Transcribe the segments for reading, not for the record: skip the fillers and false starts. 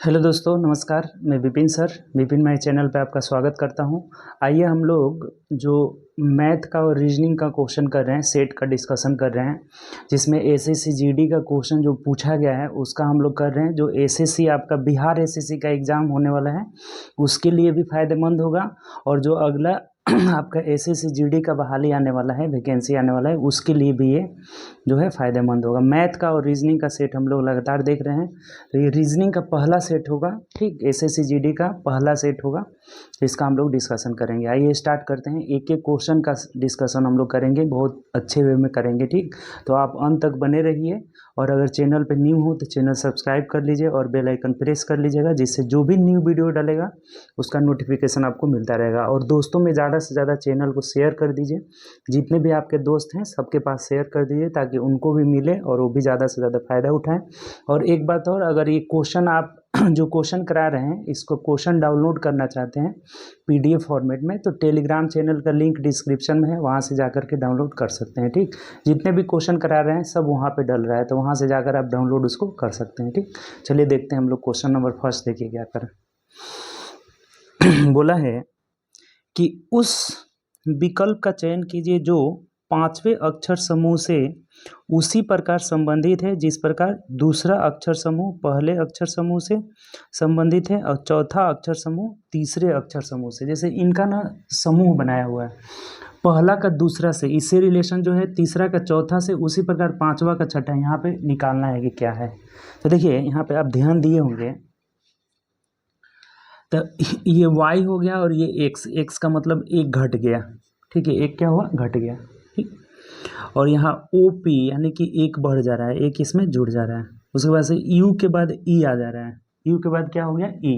Hello दोस्तों, नमस्कार। मैं विपिन माई चैनल पे आपका स्वागत करता हूं। आइए हम लोग जो मैथ का और रीजनिंग का क्वेश्चन कर रहे हैं, सेट का डिस्कशन कर रहे हैं, जिसमें एसएससी जीडी का क्वेश्चन जो पूछा गया है उसका हम लोग कर रहे हैं। जो एसएससी आपका बिहार एसएससी का एग्ज़ाम होने वाला है उसके लिए भी फ़ायदेमंद होगा, और जो अगला आपका एसएससी जीडी का बहाली आने वाला है, वैकेंसी आने वाला है, उसके लिए भी ये जो है फ़ायदेमंद होगा। मैथ का और रीजनिंग का सेट हम लोग लगातार देख रहे हैं, तो ये रीजनिंग का पहला सेट होगा। ठीक, एसएससी जीडी का पहला सेट होगा, तो इसका हम लोग डिस्कशन करेंगे। आइए स्टार्ट करते हैं। एक एक क्वेश्चन का डिस्कशन हम लोग करेंगे, बहुत अच्छे वे में करेंगे। ठीक, तो आप अंत तक बने रहिए, और अगर चैनल पे न्यू हो तो चैनल सब्सक्राइब कर लीजिए और बेल आइकन प्रेस कर लीजिएगा, जिससे जो भी न्यू वीडियो डालेगा उसका नोटिफिकेशन आपको मिलता रहेगा। और दोस्तों में ज़्यादा से ज़्यादा चैनल को शेयर कर दीजिए, जितने भी आपके दोस्त हैं सबके पास शेयर कर दीजिए, ताकि उनको भी मिले और वो भी ज़्यादा से ज़्यादा फ़ायदा उठाएं। और एक बात और, अगर ये क्वेश्चन आप जो क्वेश्चन करा रहे हैं इसको क्वेश्चन डाउनलोड करना चाहते हैं पीडीएफ फॉर्मेट में, तो टेलीग्राम चैनल का लिंक डिस्क्रिप्शन में है, वहाँ से जाकर के डाउनलोड कर सकते हैं। ठीक, जितने भी क्वेश्चन करा रहे हैं सब वहाँ पे डल रहा है, तो वहाँ से जाकर आप डाउनलोड उसको कर सकते हैं। ठीक, चलिए देखते हैं हम लोग क्वेश्चन नंबर फर्स्ट। देखिए क्या करें। बोला है कि उस विकल्प का चयन कीजिए जो पांचवें अक्षर समूह से उसी प्रकार संबंधित है जिस प्रकार दूसरा अक्षर समूह पहले अक्षर समूह से संबंधित है, और चौथा अक्षर समूह तीसरे अक्षर समूह से। जैसे इनका ना समूह बनाया हुआ है, पहला का दूसरा से, इससे रिलेशन जो है तीसरा का चौथा से, उसी प्रकार पांचवा का छठा। यहाँ पे निकालना है कि क्या है। तो देखिए यहाँ पे आप ध्यान दिए होंगे, तो ये y हो गया और ये x का मतलब एक घट गया। ठीक है, एक क्या हुआ, घट गया। ठीक, और यहाँ OP यानी कि एक बढ़ जा रहा है, एक इसमें जुड़ जा रहा है। उसके बाद से u के बाद e आ जा रहा है, u के बाद क्या हो गया, e।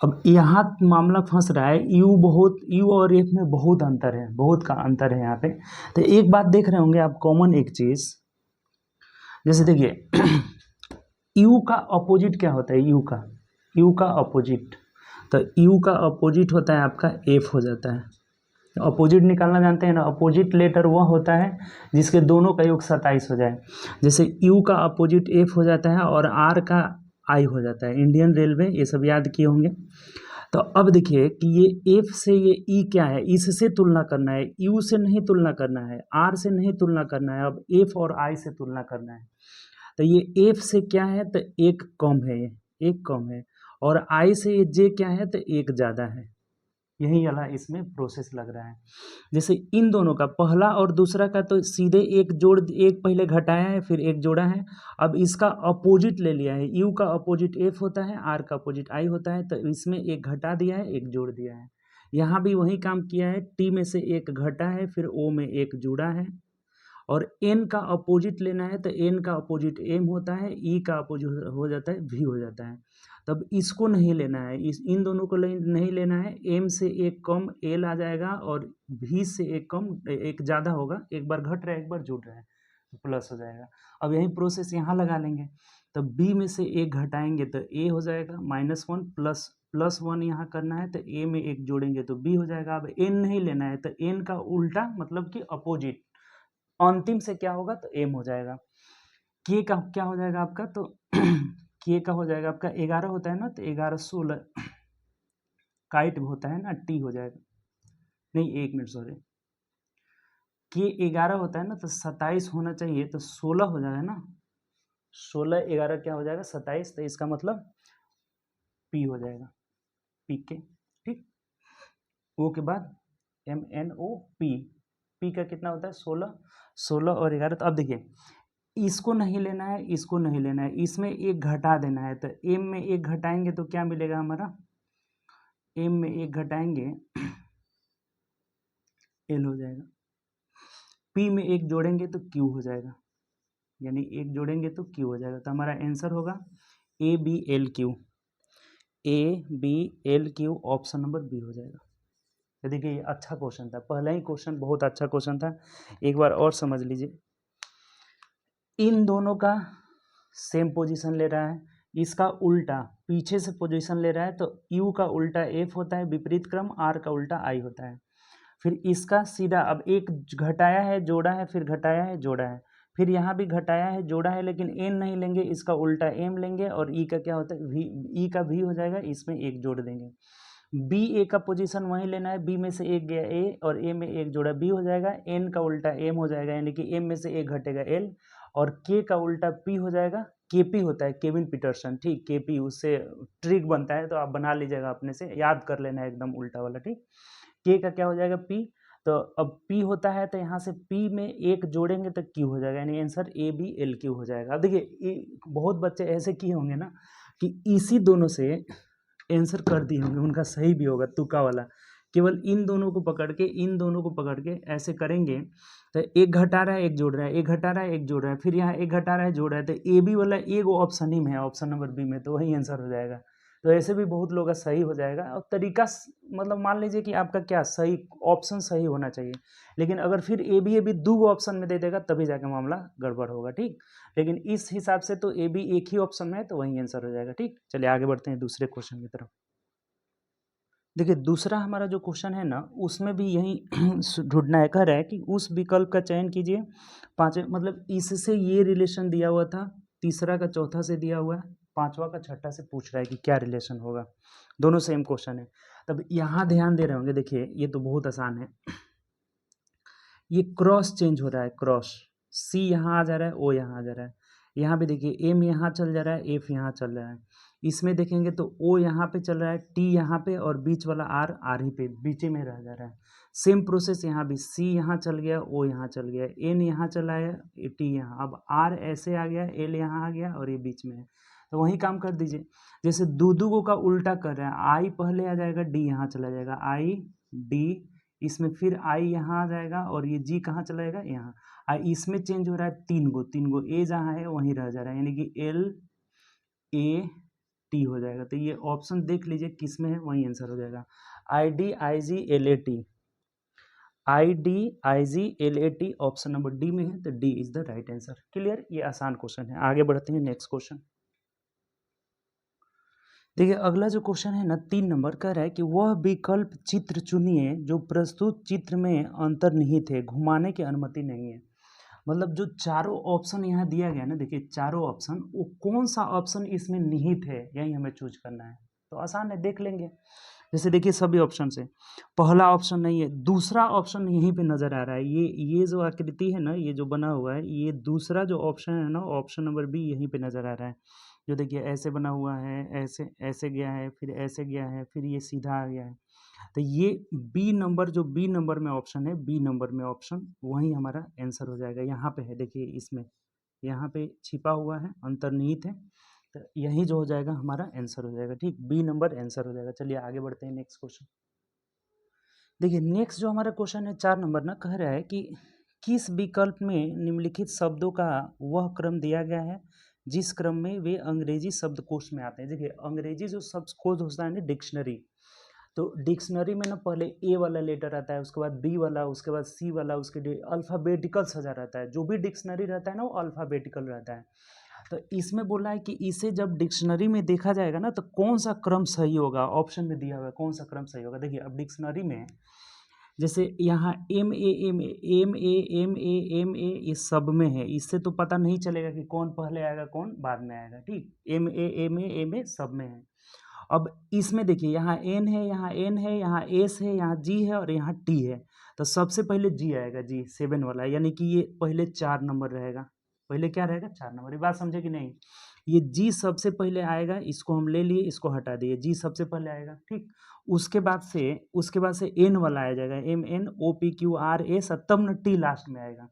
अब यहाँ मामला फंस रहा है, u और f में बहुत अंतर है, बहुत का अंतर है यहाँ पे। तो एक बात देख रहे होंगे आप कॉमन, एक चीज़, जैसे देखिए u का अपोजिट क्या होता है, u का अपोजिट, तो u का अपोजिट होता है आपका f हो जाता है। अपोजिट निकालना जानते हैं ना, अपोजिट लेटर वह होता है जिसके दोनों का योग 27 हो जाए। जैसे u का अपोजिट f हो जाता है और r का i हो जाता है। इंडियन रेलवे, ये सब याद किए होंगे। तो अब देखिए कि ये f से ये e क्या है, इससे तुलना करना है, u से नहीं तुलना करना है, r से नहीं तुलना करना है, अब f और i से तुलना करना है। तो ये f से क्या है, तो एक कम है, ये एक कम है, और i से ये j क्या है, तो एक ज़्यादा है। यही वाला इसमें प्रोसेस लग रहा है। जैसे इन दोनों का पहला और दूसरा का तो सीधे एक जोड़, एक पहले घटाया है फिर एक जोड़ा है। अब इसका अपोजिट ले लिया है, u का अपोजिट f होता है, r का अपोजिट i होता है, तो इसमें एक घटा दिया है एक जोड़ दिया है। यहाँ भी वही काम किया है, t में से एक घटा है फिर o में एक जुड़ा है, और n का अपोजिट लेना है तो n का अपोजिट m होता है, e का अपोजिट हो जाता है v हो जाता है। तब इसको नहीं लेना है, इन दोनों को नहीं लेना है। m से एक कम l आ जाएगा, और v से एक कम एक ज़्यादा होगा, एक बार घट रहा है एक बार जुड़ रहा है, तो प्लस हो जाएगा। अब यही प्रोसेस यहाँ लगा लेंगे, तो b में से एक घटाएंगे तो a हो जाएगा -1, प्लस 1 यहाँ करना है तो a में एक जोड़ेंगे तो b हो जाएगा। अब n नहीं लेना है, तो n का उल्टा मतलब कि अपोजिट, अंतिम से क्या होगा तो m हो जाएगा। k का क्या हो जाएगा आपका, तो k का हो जाएगा आपका 11 होता है ना, तो 11 16 काइट होता है ना, t हो जाएगा, नहीं 1 मिनट सॉरी, k 11 होता है ना, तो 27 होना चाहिए, तो 16 हो जाएगा ना, 16 11 क्या हो जाएगा 27, तो इसका मतलब p हो जाएगा, pk। ठीक, o के बाद MNOP, p का कितना होता है 16, 16 और 11। तो अब देखिए इसको नहीं लेना है, इसको नहीं लेना है, इसमें एक घटा देना है, तो m में एक घटाएंगे तो क्या मिलेगा हमारा, m में एक घटाएंगे l हो जाएगा, p में एक जोड़ेंगे तो q हो जाएगा, यानी एक जोड़ेंगे तो q हो जाएगा। तो हमारा आंसर होगा ABLQ, ABLQ, option number B हो जाएगा। तो देखिए ये अच्छा क्वेश्चन था, पहला ही क्वेश्चन बहुत अच्छा क्वेश्चन था, एक बार और समझ लीजिए। इन दोनों का सेम पोजीशन ले रहा है, इसका उल्टा पीछे से पोजीशन ले रहा है, तो u का उल्टा f होता है विपरीत क्रम, r का उल्टा i होता है। फिर इसका सीधा, अब एक घटाया है जोड़ा है, फिर घटाया है जोड़ा है, फिर यहाँ भी घटाया है, जोड़ा है, लेकिन एन नहीं लेंगे, इसका उल्टा एम लेंगे, और ई का क्या होता है वी, ई का वी हो जाएगा, इसमें एक जोड़ देंगे। बी ए का पोजीशन वहीं लेना है, बी में से एक गया ए और ए में एक जोड़ा बी हो जाएगा, एन का उल्टा एम हो जाएगा, यानी कि एम में से एक घटेगा एल, और के का उल्टा पी हो जाएगा, के पी होता है केविन पीटरसन, ठीक, के पी उससे ट्रिक बनता है, तो आप बना लीजिएगा अपने से, याद कर लेना है एकदम उल्टा वाला, ठीक। के का क्या हो जाएगा पी, तो अब P होता है तो यहाँ से P में एक जोड़ेंगे तो Q हो जाएगा, यानी आंसर ABLQ हो जाएगा। अब देखिए बहुत बच्चे ऐसे किए होंगे ना कि इसी दोनों से आंसर कर दिए होंगे, उनका सही भी होगा तुक्का वाला, केवल इन दोनों को पकड़ के, इन दोनों को पकड़ के ऐसे करेंगे तो एक घटा रहा है एक जोड़ रहा है, एक घटा रहा है एक जोड़ रहा है, फिर यहाँ एक घटा रहा है जोड़ रहा है, तो AB वाला एक ऑप्शन ही में है, ऑप्शन नंबर बी में, तो वही आंसर हो जाएगा। तो ऐसे भी बहुत लोगों का सही हो जाएगा, और तरीका मतलब मान लीजिए कि आपका क्या सही ऑप्शन सही होना चाहिए, लेकिन अगर फिर ए बी दो ऑप्शन में दे देगा तभी जाके मामला गड़बड़ होगा, ठीक। लेकिन इस हिसाब से तो ए बी एक ही ऑप्शन में है, तो वही आंसर हो जाएगा, ठीक। चलिए आगे बढ़ते हैं दूसरे क्वेश्चन की तरफ। देखिए दूसरा हमारा जो क्वेश्चन है ना, उसमें भी यही ढूंढना है, कह रहा है कि उस विकल्प का चयन कीजिए, पांचवें मतलब इससे ये रिलेशन दिया हुआ था, तीसरा का चौथा से दिया हुआ है, पांचवा का छठा से पूछ रहा है कि क्या रिलेशन होगा, दोनों सेम क्वेश्चन है। तब यहाँ ध्यान दे रहे होंगे, देखिए ये तो बहुत आसान है, ये क्रॉस चेंज हो रहा है, क्रॉस, सी यहाँ आ जा रहा है, ओ यहाँ आ जा रहा है, यहाँ भी देखिए एम यहाँ चल जा रहा है, एफ यहाँ चल रहा है, इसमें देखेंगे तो ओ यहाँ पे चल रहा है, टी यहाँ पे, और बीच वाला आर आर ही पे बीच में रह जा रहा है। सेम प्रोसेस यहाँ भी, सी यहाँ चल गया, ओ यहाँ चल गया, एन यहाँ चला है, टी यहाँ, अब आर ऐसे आ गया, एल यहाँ आ गया, और ये बीच में है, तो वही काम कर दीजिए। जैसे दो का उल्टा कर रहे हैं, आई पहले आ जाएगा, डी यहाँ चला जाएगा, आई डी, इसमें फिर आई यहाँ आ जाएगा, और ये जी कहाँ चला जाएगा यहाँ, इसमें चेंज हो रहा है तीन गो ए जहाँ है वहीं रह जा रहा है, यानी कि एल ए टी हो जाएगा। तो ये ऑप्शन देख लीजिए किस में है, वही आंसर हो जाएगा, I D I G L A T, I D I G L A T option number D में है, तो D is the right answer. Clear, ये आसान क्वेश्चन है। आगे बढ़ते हैं नेक्स्ट क्वेश्चन। देखिए अगला जो क्वेश्चन है ना 3 नंबर कह रहा है कि वह विकल्प चित्र चुनिए जो प्रस्तुत चित्र में अंतर्निहित है, घुमाने की अनुमति नहीं है। मतलब जो चारों ऑप्शन यहाँ दिया गया ना, देखिए चारों ऑप्शन, वो कौन सा ऑप्शन इसमें निहित है यही हमें चूज करना है। तो आसान है, देख लेंगे। जैसे देखिए सभी ऑप्शन से पहला ऑप्शन नहीं है, दूसरा ऑप्शन यहीं पे नजर आ रहा है, ये जो आकृति है ना, ये जो बना हुआ है, ये दूसरा जो ऑप्शन है ना, ऑप्शन नंबर बी यहीं पे नजर आ रहा है। जो देखिए ऐसे बना हुआ है, ऐसे ऐसे गया है, फिर ऐसे गया है, फिर ये सीधा आ गया है। तो ये बी नंबर, जो बी नंबर में ऑप्शन है, बी नंबर में ऑप्शन वही हमारा आंसर हो जाएगा। यहाँ पे है देखिए, इसमें यहाँ पे छिपा हुआ है, अंतर्निहित है, तो यही जो हो जाएगा हमारा आंसर हो जाएगा, ठीक, बी नंबर आंसर हो जाएगा। चलिए आगे बढ़ते हैं नेक्स्ट क्वेश्चन। देखिए नेक्स्ट जो हमारा क्वेश्चन है 4 नंबर ना, कह रहा है कि किस विकल्प में निम्नलिखित शब्दों का वह क्रम दिया गया है जिस क्रम में वे अंग्रेजी शब्दकोश में आते हैं। देखिए अंग्रेजी जो शब्दकोश होता है ना, डिक्शनरी, तो डिक्शनरी में ना पहले ए वाला लेटर आता है, उसके बाद बी वाला, उसके बाद सी वाला, उसके अल्फ़ाबेटिकल सजा रहता है। जो भी डिक्शनरी रहता है ना वो अल्फ़ाबेटिकल रहता है। तो इसमें बोला है कि इसे जब डिक्शनरी में देखा जाएगा ना, तो कौन सा क्रम सही होगा, ऑप्शन में दिया हुआ है कौन सा क्रम सही होगा। देखिए अब डिक्शनरी में जैसे यहाँ M A M A M A M A M A ये सब में है, इससे तो पता नहीं चलेगा कि कौन पहले आएगा कौन बाद में आएगा, ठीक। M A M A M A सब में है। अब इसमें देखिए यहाँ एन है, यहाँ एन है, यहाँ एस है, यहाँ जी है, और यहाँ टी है। तो सबसे पहले जी आएगा, जी 7 वाला, यानी कि ये पहले 4 नंबर रहेगा। पहले क्या रहेगा, 4 नंबर। ये बात समझे कि नहीं, ये जी सबसे पहले आएगा, इसको हम ले लिए, इसको हटा दिए, जी सबसे पहले आएगा, ठीक। उसके बाद से एन वाला आ जाएगा, M N O P Q R S, तब न टी लास्ट में आएगा।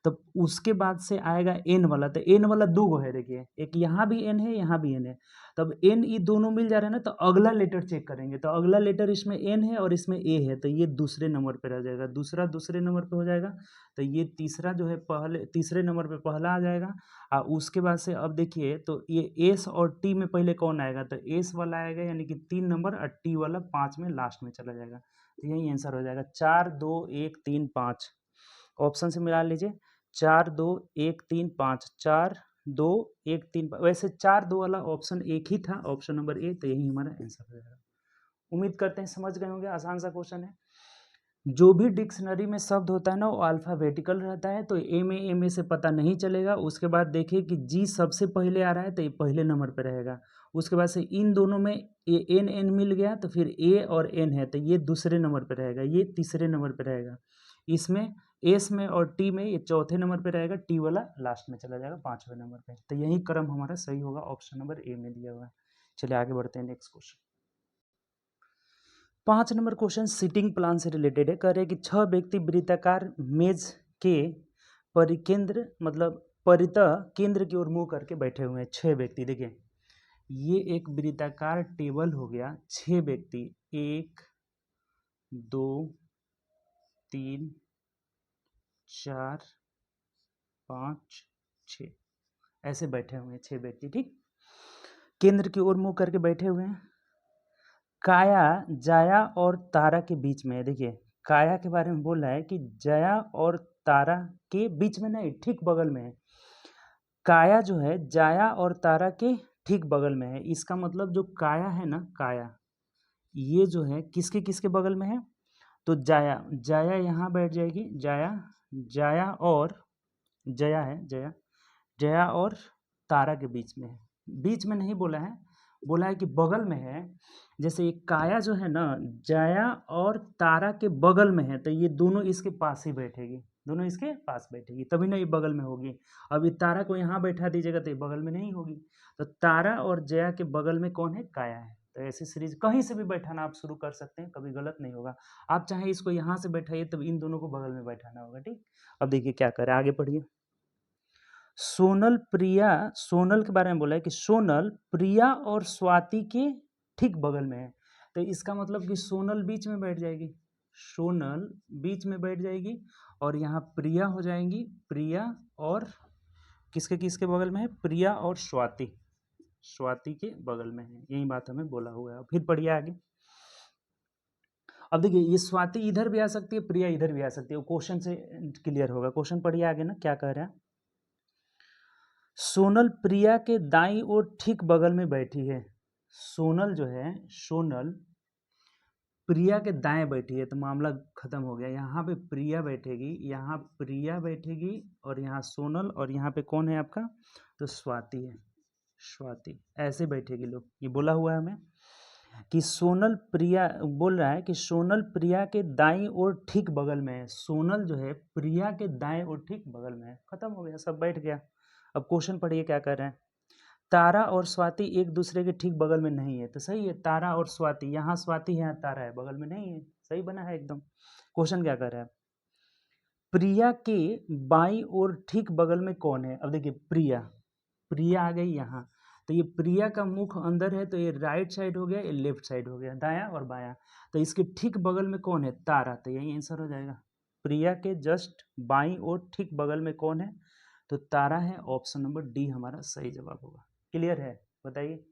तब उसके बाद से आएगा एन वाला, तो एन वाला 2 गो है, देखिए एक यहाँ भी एन है, यहाँ भी एन है। तब एन ये दोनों मिल जा रहे हैं ना, तो अगला लेटर चेक करेंगे, तो अगला लेटर इसमें एन है और इसमें ए है, तो ये दूसरे नंबर पे रह जाएगा, दूसरा दूसरे नंबर पे हो जाएगा। तो ये तीसरा जो है पहले, तीसरे नंबर पे पहला आ जाएगा। और उसके बाद से अब देखिए तो ये एस और टी में पहले कौन आएगा, तो एस वाला आएगा, यानी कि 3 नंबर, और टी वाला 5 में लास्ट में चला जाएगा। तो यही आंसर हो जाएगा, 4 2 1 3 5। ऑप्शन से मिला लीजिए, 4 2 1 3 5, 4 2 1 3 5। वैसे 4 2 वाला ऑप्शन एक ही था, ऑप्शन नंबर ए, तो यही हमारा आंसर हो जाएगा। उम्मीद करते हैं समझ गए होंगे, आसान सा क्वेश्चन है। जो भी डिक्शनरी में शब्द होता है ना वो अल्फ़ाबेटिकल रहता है, तो ए में से पता नहीं चलेगा। उसके बाद देखिए कि जी सबसे पहले आ रहा है तो ये पहले नंबर पे रहेगा। उसके बाद से इन दोनों में ए एन मिल गया तो फिर ए और एन है तो ये दूसरे नंबर पे रहेगा, ये तीसरे नंबर पे रहेगा। इसमें एस में और टी में ये चौथे नंबर पे रहेगा, टी वाला लास्ट में चला जाएगा 5वें नंबर पे। तो यही क्रम हमारा सही होगा, ऑप्शन नंबर ए में दिया हुआ है। चलिए आगे बढ़ते हैं next question. 5 number question seating plan से रिलेटेड है। कह रहे हैं कि 6 व्यक्ति वृत्ताकार मेज के परिकेंद्र मतलब परितः केंद्र की ओर मुंह करके बैठे हुए हैं। 6 व्यक्ति, देखिए ये एक वृत्ताकार टेबल हो गया। 6 व्यक्ति 1 2 3 4 5 6 ऐसे बैठे हुए हैं 6 व्यक्ति, ठीक। केंद्र की ओर मुंह करके बैठे हुए हैं। काया जाया और तारा के बीच में है। देखिए काया के बारे में बोल रहा है कि जया और तारा के बीच में नहीं, ठीक बगल में है। काया जो है जाया और तारा के ठीक बगल में है। इसका मतलब जो काया है ना, काया ये जो है किसके किसके बगल में है, तो जाया जाया यहाँ बैठ जाएगी। जाया जाया और जया है, जया जया और तारा के बीच में है। बीच में नहीं बोला है, बोला है कि बगल में है। जैसे एक काया जो है ना जया और तारा के बगल में है तो ये दोनों इसके पास ही बैठेगी, दोनों इसके पास बैठेगी तभी ना ये बगल में होगी। अब ये तारा को यहाँ बैठा दीजिएगा तो ये बगल में नहीं होगी। तो तारा और जया के बगल में कौन है, काया है। तो ऐसी सीरीज कहीं से भी बैठाना आप शुरू कर सकते हैं, कभी गलत नहीं होगा। आप चाहे इसको यहाँ से बैठाइए तब इन दोनों को बगल में बैठाना होगा, ठीक। अब देखिए क्या करें, आगे पढ़िए। सोनल प्रिया, सोनल के बारे में बोला है कि सोनल प्रिया और स्वाति के ठीक बगल में है। तो इसका मतलब कि सोनल बीच में बैठ जाएगी, सोनल बीच में बैठ जाएगी और यहाँ प्रिया हो जाएंगी। प्रिया और किसके किसके बगल में है, प्रिया और स्वाति, स्वाति के बगल में है। यही बात हमें बोला हुआ है। फिर पढ़िए आगे। अब देखिए ये स्वाति इधर भी आ सकती है, प्रिया इधर भी आ सकती है, वो क्वेश्चन से क्लियर होगा। क्वेश्चन पढ़िए आगे ना, क्या कह रहा है। सोनल प्रिया के दाईं ओर ठीक बगल में बैठी है। सोनल जो है, सोनल प्रिया के दाएं बैठी है तो मामला खत्म हो गया। यहाँ पे प्रिया बैठेगी, यहाँ प्रिया बैठेगी और यहाँ सोनल और यहाँ पे कौन है आपका, तो स्वाति है, स्वाति ऐसे बैठेगी लोग। ये बोला हुआ है हमें कि सोनल प्रिया, बोल रहा है कि सोनल प्रिया के दाईं ओर ठीक बगल में है। सोनल जो है प्रिया के दाएं ओर ठीक बगल में है। खत्म हो गया, सब बैठ गया। अब क्वेश्चन पढ़िए क्या कर रहे हैं। तारा और स्वाति एक दूसरे के ठीक बगल में नहीं है, तो सही है। तारा और स्वाति, यहाँ स्वाति है यहाँ तारा है, बगल में नहीं है, सही बना है एकदम। क्वेश्चन क्या कर रहा है, प्रिया के बाईं ओर ठीक बगल में कौन है। अब देखिए प्रिया, प्रिया आ गई यहाँ, तो ये प्रिया का मुख अंदर है तो ये राइट साइड हो गया, ये लेफ्ट साइड हो गया, दायां और बायां। तो इसके ठीक बगल में कौन है, तारा, तो यही आंसर हो जाएगा। प्रिया के जस्ट बाईं ओर ठीक बगल में कौन है, तो तारा है। ऑप्शन नंबर डी हमारा सही जवाब होगा। क्लियर है, बताइए।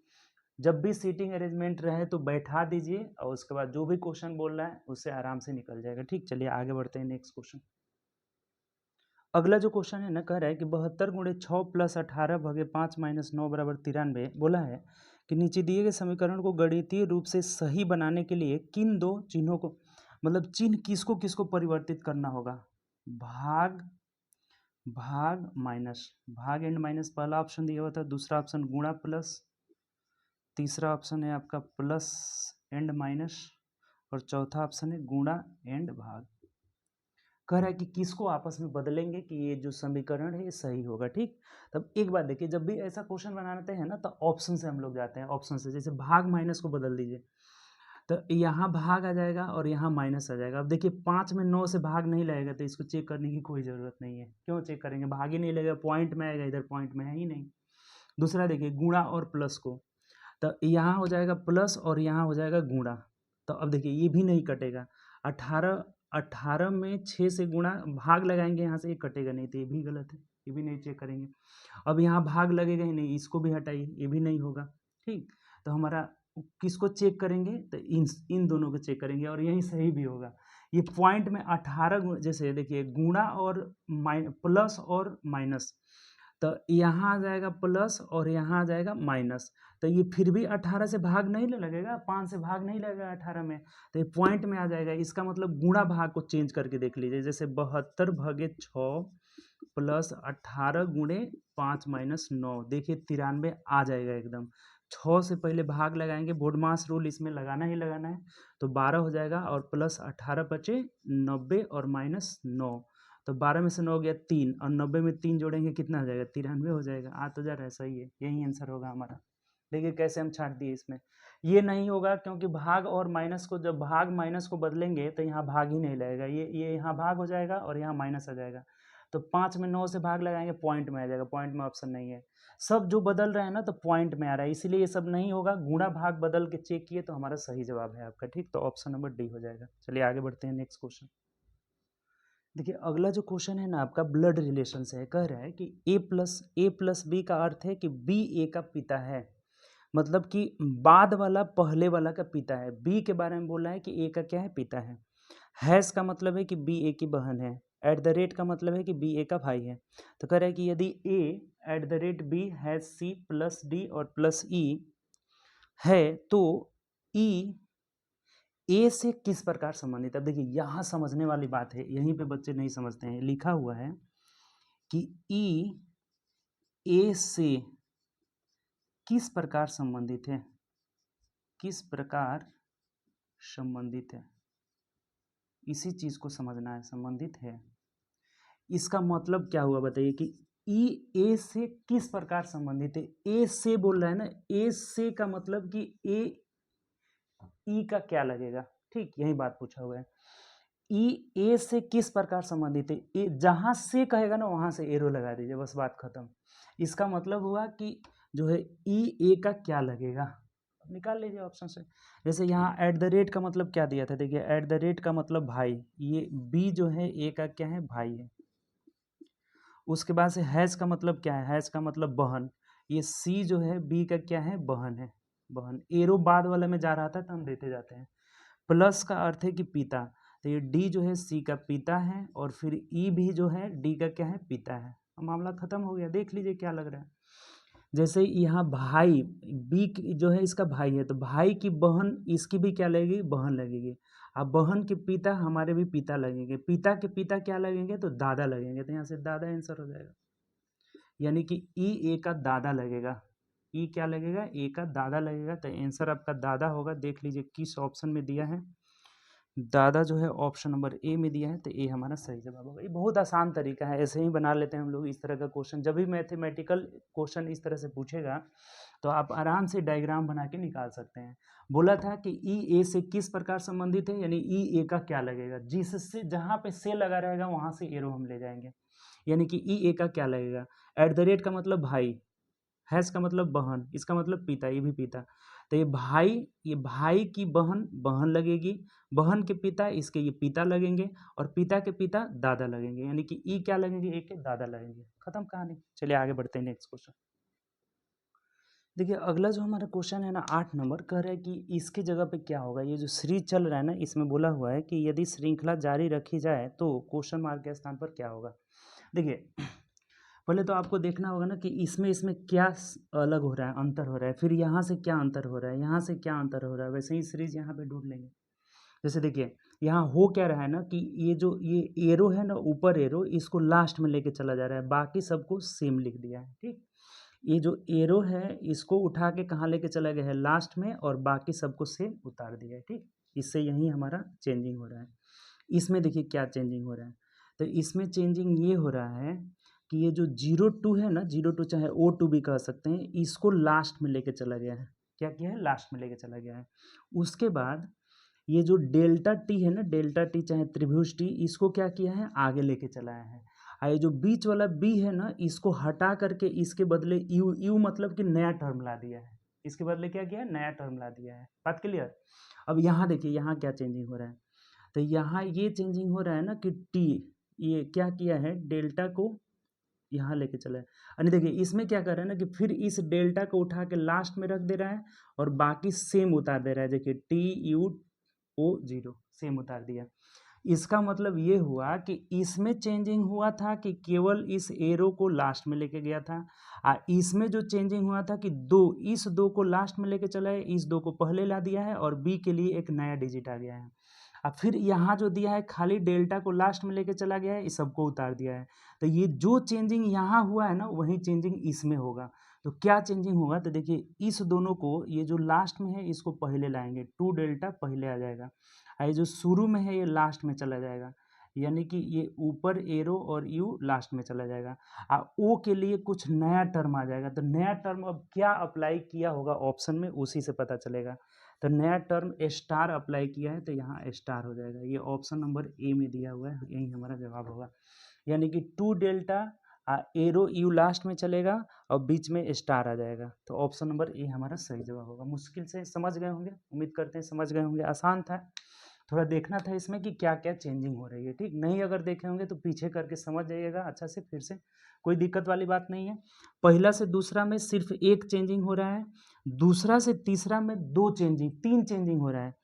जब भी सीटिंग अरेंजमेंट रहे तो बैठा दीजिए और उसके बाद जो भी क्वेश्चन बोल रहा है उससे आराम से निकल जाएगा, ठीक। चलिए आगे बढ़ते हैं नेक्स्ट क्वेश्चन। अगला जो क्वेश्चन है ना, कह रहा है कि 72 गुणे 6 प्लस 18 भागे 5 माइनस 9 बराबर 93। बोला है कि नीचे दिए गए समीकरण को गणितीय रूप से सही बनाने के लिए किन दो चिन्हों को, मतलब चिन्ह किसको किसको परिवर्तित करना होगा। भाग, भाग माइनस, भाग एंड माइनस पहला ऑप्शन दिया हुआ था, दूसरा ऑप्शन गुणा प्लस, तीसरा ऑप्शन है आपका प्लस एंड माइनस और चौथा ऑप्शन है गुणा एंड भाग। कह रहा है कि किसको आपस में बदलेंगे कि ये जो समीकरण है ये सही होगा, ठीक। तब एक बात देखिए, जब भी ऐसा क्वेश्चन बनाते हैं ना तो ऑप्शन से हम लोग जाते हैं। ऑप्शन से जैसे भाग माइनस को बदल दीजिए तो यहाँ भाग आ जाएगा और यहाँ माइनस आ जाएगा। अब देखिए 5 में 9 से भाग नहीं लगेगा तो इसको चेक करने की कोई ज़रूरत नहीं है। क्यों चेक करेंगे, भाग ही नहीं लगेगा, पॉइंट में आएगा, इधर पॉइंट में है ही नहीं। दूसरा देखिए गुणा और प्लस को, तो यहाँ हो जाएगा प्लस और यहाँ हो जाएगा गुणा। तो अब देखिए ये भी नहीं कटेगा। 18 में 6 से गुणा, भाग लगाएंगे यहाँ से, ये कटेगा नहीं तो ये भी गलत है, ये भी नहीं चेक करेंगे। अब यहाँ भाग लगेगा ही नहीं, इसको भी हटाइए, ये भी नहीं होगा, ठीक। तो हमारा किसको चेक करेंगे, तो इन दोनों को चेक करेंगे और यही सही भी होगा। ये पॉइंट में 18 जैसे देखिए गुणा और प्लस और माइनस, तो यहाँ आ जाएगा प्लस और यहाँ आ जाएगा माइनस। तो ये फिर भी 18 से भाग नहीं लगेगा, 5 से भाग नहीं लगेगा 18 में, तो ये पॉइंट में आ जाएगा। इसका मतलब गुणा भाग को चेंज करके देख लीजिए, जैसे 72/6 प्लस 18 गुणे 5 माइनस 9, देखिए 93 आ जाएगा एकदम। 6 से पहले भाग लगाएंगे, बोडमास रूल इसमें लगाना ही लगाना है, तो 12 हो जाएगा और प्लस 18 बचे 90 और माइनस 9, तो 12 में से 9 गया 3 और 90 में 3 जोड़ेंगे कितना हो जाएगा, 93 हो जाएगा। आ तो जा रहा है, सही है, यही आंसर होगा हमारा। देखिए कैसे हम छाट दिए इसमें। ये नहीं होगा क्योंकि भाग और माइनस को, जब भाग माइनस को बदलेंगे तो यहाँ भाग ही नहीं लगेगा, ये यहाँ भाग हो जाएगा और यहाँ माइनस आ जाएगा, तो 5 में 9 से भाग लगाएंगे पॉइंट में आ जाएगा, पॉइंट में ऑप्शन नहीं है। सब जो बदल रहे हैं ना तो पॉइंट में आ रहा है, इसीलिए ये सब नहीं होगा। गुणा भाग बदल के चेक किए तो हमारा सही जवाब है आपका, ठीक, तो ऑप्शन नंबर डी हो जाएगा। चलिए आगे बढ़ते हैं नेक्स्ट क्वेश्चन। देखिए अगला जो क्वेश्चन है ना आपका ब्लड रिलेशन से है, कह रहा है कि ए प्लस बी का अर्थ है कि बी ए का पिता है, मतलब कि बाद वाला पहले वाला का पिता है। बी के बारे में बोल रहा है कि ए का क्या है, पिता है। हैज़ का मतलब है कि बी ए की बहन है। एट द रेट का मतलब है कि बी ए का भाई है। तो कह रहा है कि यदि A at the rate B has C plus D और प्लस ई है, तो ई ए से किस प्रकार संबंधित है। अब देखिए यहाँ समझने वाली बात है, यहीं पे बच्चे नहीं समझते हैं। लिखा हुआ है कि ई ए से किस प्रकार संबंधित है, किस प्रकार संबंधित है, इसी चीज को समझना है, संबंधित है। इसका मतलब क्या हुआ बताइए कि ई ए से किस प्रकार संबंधित है। ए से बोल रहा है ना, ए से का मतलब कि ए ई का क्या लगेगा, ठीक, यही बात पूछा हुआ है। ई ए से किस प्रकार संबंधित है, ए जहां से कहेगा ना वहां से एरो लगा दीजिए, बस बात खत्म। इसका मतलब हुआ कि जो है ई ए का क्या लगेगा, निकाल लीजिए ऑप्शन से। जैसे यहाँ एट द रेट का मतलब क्या दिया था, देखिए एट द रेट का मतलब भाई, ये बी जो है ए का क्या है, भाई है। उसके बाद से हैज़ का मतलब क्या है, हैज़ का मतलब बहन, ये सी जो है बी का क्या है, बहन है, बहन। एरो बाद वाले में जा रहा था तो हम देते जाते हैं। प्लस का अर्थ है कि पिता, तो ये डी जो है सी का पिता है, और फिर ई भी जो है डी का क्या है, पिता है। मामला खत्म हो गया, देख लीजिए क्या लग रहा है। जैसे यहाँ भाई, बी जो है इसका भाई है, तो भाई की बहन इसकी भी क्या लगेगी, बहन लगेगी। अब बहन के पिता हमारे भी पिता लगेंगे, पिता के पिता क्या लगेंगे, तो दादा लगेंगे, तो यहाँ से दादा आंसर हो जाएगा। यानी कि ई ए का दादा लगेगा, ई क्या लगेगा, ए का दादा लगेगा, तो आंसर आपका दादा होगा। देख लीजिए किस ऑप्शन में दिया है, दादा जो है ऑप्शन नंबर ए में दिया है, तो ए हमारा सही जवाब होगा। ये बहुत आसान तरीका है, ऐसे ही बना लेते हैं हम लोग इस तरह का क्वेश्चन। जब भी मैथमेटिकल क्वेश्चन इस तरह से पूछेगा तो आप आराम से डायग्राम बना के निकाल सकते हैं। बोला था कि ई ए से किस प्रकार संबंधित है, यानी ई ए का क्या लगेगा, जिससे जहाँ पे से लगा रहेगा वहाँ से एरो हम ले जाएंगे। यानी कि ई ए का क्या लगेगा, एट द रेट का मतलब भाई, हैज़ का मतलब बहन, इसका मतलब पिता, ये भी पिता, तो ये भाई की बहन बहन लगेगी, बहन के पिता इसके ये पिता लगेंगे, और पिता के पिता दादा लगेंगे, यानी कि ई क्या लगेंगे, ए के दादा लगेंगे। खत्म कहानी। चलिए आगे बढ़ते हैं नेक्स्ट क्वेश्चन। देखिए अगला जो हमारा क्वेश्चन है ना 8 नंबर, कह रहा है कि इसके जगह पे क्या होगा। ये जो सीरीज चल रहा है ना, इसमें बोला हुआ है कि यदि श्रृंखला जारी रखी जाए तो क्वेश्चन मार्क के स्थान पर क्या होगा। देखिए पहले तो आपको देखना होगा ना कि इसमें क्या अलग हो रहा है, अंतर हो रहा है, फिर यहाँ से क्या अंतर हो रहा है, यहाँ से क्या अंतर हो रहा है, वैसे ही सीरीज यहाँ पे ढूंढ लेंगे। जैसे देखिए यहाँ हो क्या रहा है ना कि ये एरो है ना, ऊपर एरो, इसको लास्ट में लेके चला जा रहा है, बाकी सबको सेम लिख दिया है, ठीक। ये जो एरो है इसको उठा के कहाँ लेके चला गया है, लास्ट में, और बाकी सबको सेम उतार दिया है, ठीक। इससे यही हमारा चेंजिंग हो रहा है। इसमें देखिए क्या चेंजिंग हो रहा है, तो इसमें चेंजिंग ये हो रहा है कि ये जो 02 है ना, 02 चाहे O2 भी कह सकते हैं, इसको लास्ट में लेके चला गया है। क्या किया है, लास्ट में लेके चला गया है। उसके बाद ये जो डेल्टा टी है ना, डेल्टा टी चाहे त्रिभुज टी, इसको क्या किया है, आगे लेके चलाया है। और ये जो बीच वाला बी है ना, इसको हटा करके इसके बदले यू, यू मतलब कि नया टर्म ला दिया है। इसके बदले क्या किया है, नया टर्म ला दिया है। बात क्लियर। अब यहाँ देखिए यहाँ क्या चेंजिंग हो रहा है, तो यहाँ ये चेंजिंग हो रहा है ना कि टी, ये क्या किया है, डेल्टा को यहाँ लेके चला है। यानी देखिए इसमें क्या कर रहा है ना कि फिर इस डेल्टा को उठा के लास्ट में रख दे रहा है, और बाकी सेम उतार दे रहा है। देखिए TUO0 सेम उतार दिया। इसका मतलब ये हुआ कि इसमें चेंजिंग हुआ था कि केवल इस एरो को लास्ट में लेके गया था, इसमें जो चेंजिंग हुआ था कि इस दो को लास्ट में लेके चला है, इस दो को पहले ला दिया है और बी के लिए एक नया डिजिट आ गया है। अब फिर यहाँ जो दिया है खाली डेल्टा को लास्ट में लेके चला गया है, इस सबको उतार दिया है। तो ये जो चेंजिंग यहाँ हुआ है ना, वही चेंजिंग इसमें होगा। तो क्या चेंजिंग होगा, तो देखिए इस दोनों को, ये जो लास्ट में है इसको पहले लाएंगे, 2 डेल्टा पहले आ जाएगा, और ये जो शुरू में है ये लास्ट में चला जाएगा, यानी कि ये ऊपर एरो और यू लास्ट में चला जाएगा। ओ के लिए कुछ नया टर्म आ जाएगा। तो नया टर्म अब क्या अप्लाई किया होगा ऑप्शन में, उसी से पता चलेगा। तो नया टर्म स्टार अप्लाई किया है, तो यहाँ स्टार हो जाएगा। ये ऑप्शन नंबर ए में दिया हुआ है, यही हमारा जवाब होगा। यानी कि 2 डेल्टा एरो यू लास्ट में चलेगा और बीच में स्टार आ जाएगा। तो ऑप्शन नंबर ए हमारा सही जवाब होगा। मुश्किल से समझ गए होंगे, उम्मीद करते हैं समझ गए होंगे। आसान था, थोड़ा देखना था इसमें कि क्या क्या चेंजिंग हो रही है। ठीक, नहीं अगर देखे होंगे तो पीछे करके समझ जाइएगा अच्छा से, फिर से कोई दिक्कत वाली बात नहीं है। पहला से दूसरा में सिर्फ एक चेंजिंग हो रहा है, दूसरा से तीसरा में 3 चेंजिंग हो रहा है।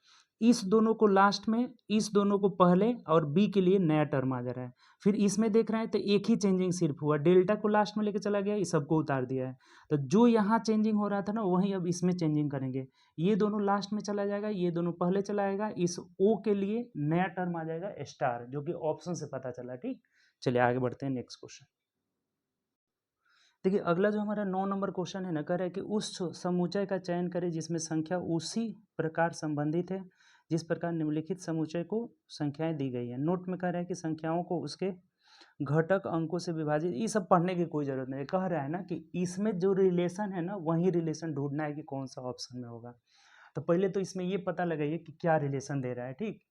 इस दोनों को लास्ट में, इस दोनों को पहले, और बी के लिए नया टर्म आ जा रहा है। फिर इसमें देख रहे हैं तो एक ही चेंजिंग सिर्फ हुआ, डेल्टा को लास्ट में लेके चला गया, इस सबको उतार दिया है। तो जो यहाँ चेंजिंग हो रहा था ना, वही अब इसमें चेंजिंग करेंगे। ये दोनों लास्ट में चला जाएगा, ये दोनों पहले चला आएगा, इस ओ के लिए नया टर्म आ जाएगा स्टार, जो कि ऑप्शन से पता चला। ठीक, चलिए आगे बढ़ते हैं नेक्स्ट क्वेश्चन। देखिए अगला जो हमारा 9 नंबर क्वेश्चन है ना, कह रहा है कि उस समुच्चय का चयन करें जिसमें संख्या उसी प्रकार संबंधित है जिस प्रकार निम्नलिखित समुच्चय को संख्याएं दी गई है। नोट में कह रहा है कि संख्याओं को उसके घटक अंकों से विभाजित, ये सब पढ़ने की कोई जरूरत नहीं है। कह रहा है ना कि इसमें जो रिलेशन है ना, वही रिलेशन ढूंढना है कि कौन सा ऑप्शन में होगा। तो पहले तो इसमें ये पता लगाइए कि क्या रिलेशन दे रहा है। ठीक,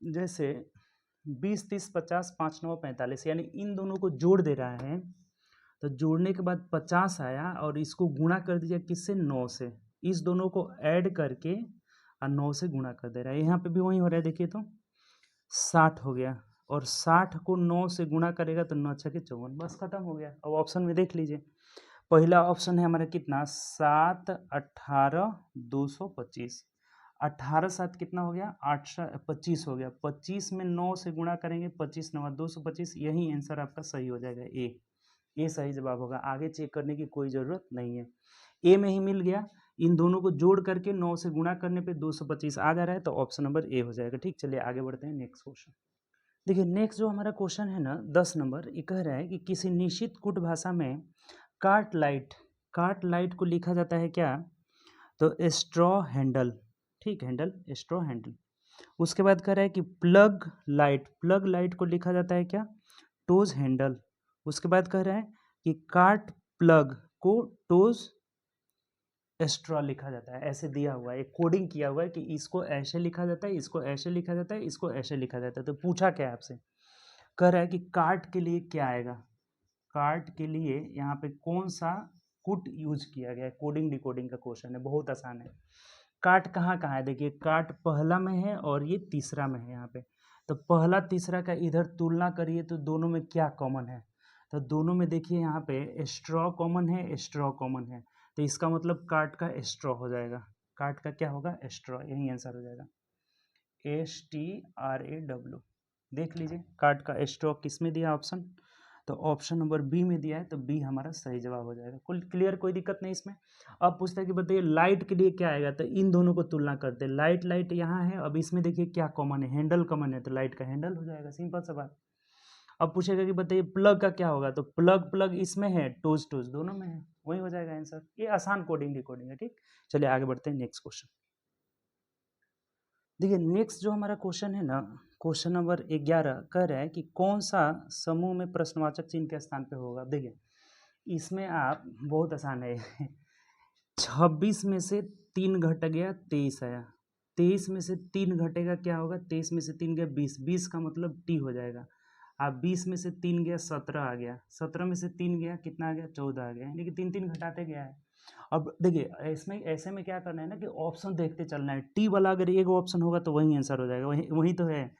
जैसे 20, 30, 50, 5, 9, 45, यानी इन दोनों को जोड़ दे रहा है। तो जोड़ने के बाद 50 आया और इसको गुणा कर दिया किससे, 9 से। इस दोनों को ऐड करके और 9 से गुणा कर दे रहा है। यहाँ पे भी वही हो रहा है, देखिए तो 60 हो गया, और 60 को 9 से गुणा करेगा तो 9 छके 54, बस खत्म हो गया। अब ऑप्शन में देख लीजिए, पहला ऑप्शन है हमारा कितना, 7, 18, 225। 18 7 कितना हो गया, 8 25 हो गया। 25 में 9 से गुणा करेंगे, 25 9 225, यही आंसर आपका सही हो जाएगा, ए सही जवाब होगा। आगे चेक करने की कोई ज़रूरत नहीं है, ए में ही मिल गया। इन दोनों को जोड़ करके 9 से गुणा करने पे 225 आ जा रहा है, तो ऑप्शन नंबर ए हो जाएगा। ठीक, चलिए आगे बढ़ते हैं नेक्स्ट क्वेश्चन। देखिए नेक्स्ट जो हमारा क्वेश्चन है ना 10 नंबर, ये कह रहा है कि किसी निश्चित कूट भाषा में कार्ट लाइट को लिखा जाता है क्या, तो स्ट्रॉ हैंडल। ठीक, हैंडल, स्ट्रॉ हैंडल। उसके बाद कह रहा है कि प्लग लाइट को लिखा जाता है क्या, टोज हैंडल। उसके बाद कह रहा है कि कार्ट प्लग को टोज स्ट्रॉ लिखा जाता है। ऐसे दिया हुआ है, एक कोडिंग किया हुआ है कि इसको ऐसे लिखा जाता है, इसको ऐसे लिखा जाता है, इसको ऐसे लिखा जाता है। तो पूछा क्या है आपसे, कह रहा है कि कार्ट के लिए क्या आएगा, कार्ट के लिए यहाँ पे कौन सा कुट यूज किया गया है। कोडिंग डिकोडिंग का क्वेश्चन है, बहुत आसान है। कार्ट कहाँ कहाँ है, देखिए कार्ट पहला में है और ये तीसरा में है यहाँ पे। तो पहला तीसरा का इधर तुलना करिए तो दोनों में क्या कॉमन है, तो दोनों में देखिए यहाँ पे स्ट्रॉ कॉमन है, स्ट्रॉ कॉमन है। तो इसका मतलब कार्ट का स्ट्रॉ हो जाएगा, कार्ट का क्या होगा, स्ट्रॉ, यही आंसर हो जाएगा, STRAW। देख लीजिए कार्ट का स्ट्रॉ किस में दिया ऑप्शन, तो ऑप्शन नंबर बी में दिया है, तो बी हमारा सही जवाब हो जाएगा। कुल क्लियर, कोई दिक्कत नहीं इसमें। अब पूछता है कि बताइए लाइट के लिए क्या आएगा, तो इन दोनों को तुलना करते हैं। लाइट यहाँ है, अब इसमें देखिए क्या कॉमन है, हैंडल कॉमन है, तो लाइट का हैंडल हो जाएगा, सिंपल सा बात। अब पूछेगा कि बताइए प्लग का क्या होगा, तो प्लग इसमें है, टोज दोनों में है, वही हो जाएगा आंसर। ये आसान कोडिंग डिकोडिंग है। ठीक, चलिए आगे बढ़ते हैं नेक्स्ट क्वेश्चन। देखिए नेक्स्ट जो हमारा क्वेश्चन है ना, क्वेश्चन नंबर 11 कह रहा है कि कौन सा समूह में प्रश्नवाचक चिन्ह के स्थान पे होगा। देखिए इसमें आप, बहुत आसान है 26 में से 3 घट गया, 23 आया। 23 में से 3 घटेगा क्या होगा, 23 में से 3 गया 20, 20 का मतलब टी हो जाएगा। आप 20 में से 3 गया 17 आ गया, 17 में से 3 गया कितना आ गया, 14 आ गया, यानी कि 3 3 घटाते गया है। अब देखिए इसमें ऐसे में क्या करना है ना कि ऑप्शन देखते चलना है। टी वाला अगर एक ऑप्शन होगा तो वही आंसर हो जाएगा, वही वही तो है,